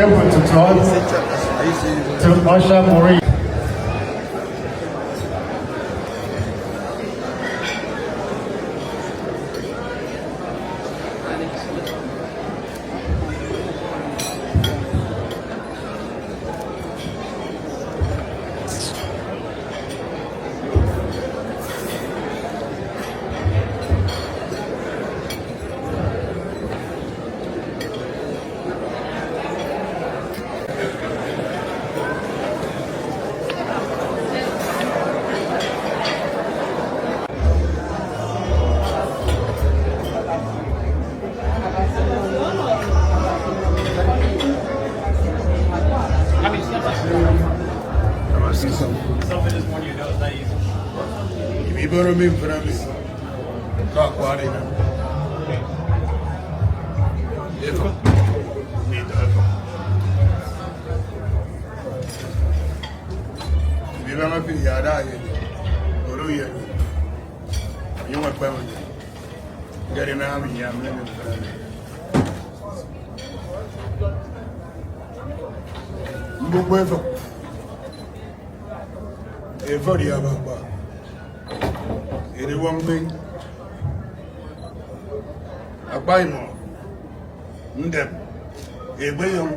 able to talk to Usher Maurice. Iboro mi mframi ka kwari na eko ni dafo biba ma fi yada ye oro ye ni wa pa mo gari na mi ya mi mframi gbogbo efo di abapa ere wọ́n gbé apá ìmọ̀ ndẹ̀m ègbéyàn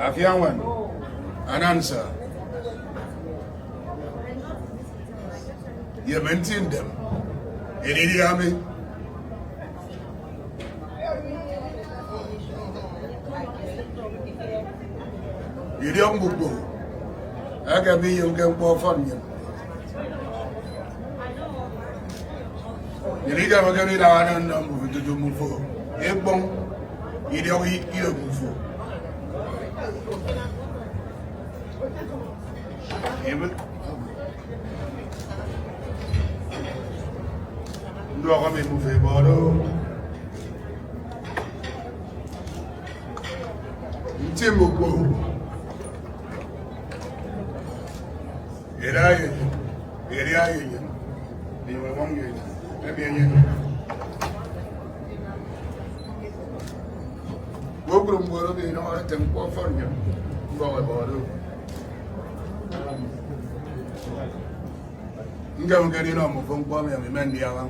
àfíàwọn anánsà yẹ̀mẹ̀ntì ndẹ̀m èdèdí àmì ìdí ọmọ agabi yẹn kẹ́kọ̀ọ́ fọ́nìyàn Niliga magani la wana na mvuto mufo. Ebon ile ile mufo. Ebe ndo kama mufo bodo. Ntimo ko. Eraye. Eraye. Ni mwangu. Gbogbo mgboro bi na ọrẹ tẹ nkpọ fọnyẹ mbọ wẹ bọọdọ nga ngari na ọmọfọ nkpọ mi àmì mẹ ndi awa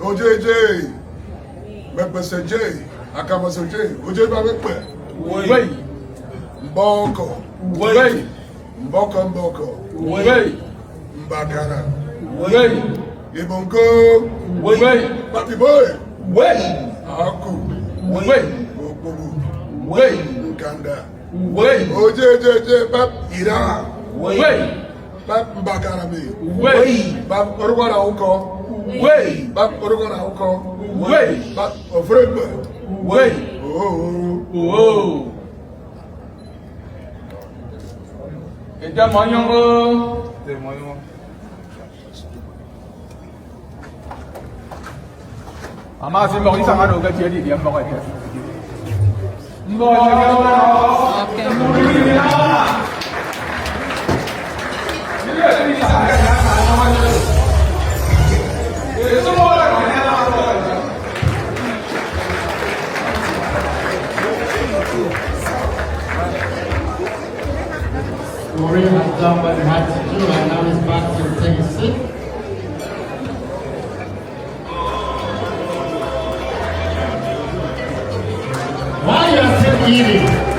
ojeje mẹpẹsẹje akamasẹje oje bá mẹpẹ. Wey, mboko, wey, mboko, wey, mbagara, wey, ibongo, wey, papi boy, wey, aku, wey, obobu, wey, nkanda, wey, ojejeje pap ira, wey, pap mbagara mi, wey, pap orugwana uko, wey, pap orugwana uko, wey, pap ofrebe, wey. Oh. Eja moyongo. Te moyongo. Ama si mo ni sanga do ga tie di dia mo ka te. Mo ja ga wa. Okay. Ni ni sanga ga ma no ma ni. Eso mo la ni na ma. Maureen has done what he had to do and now he's back to take a seat. While you are still eating,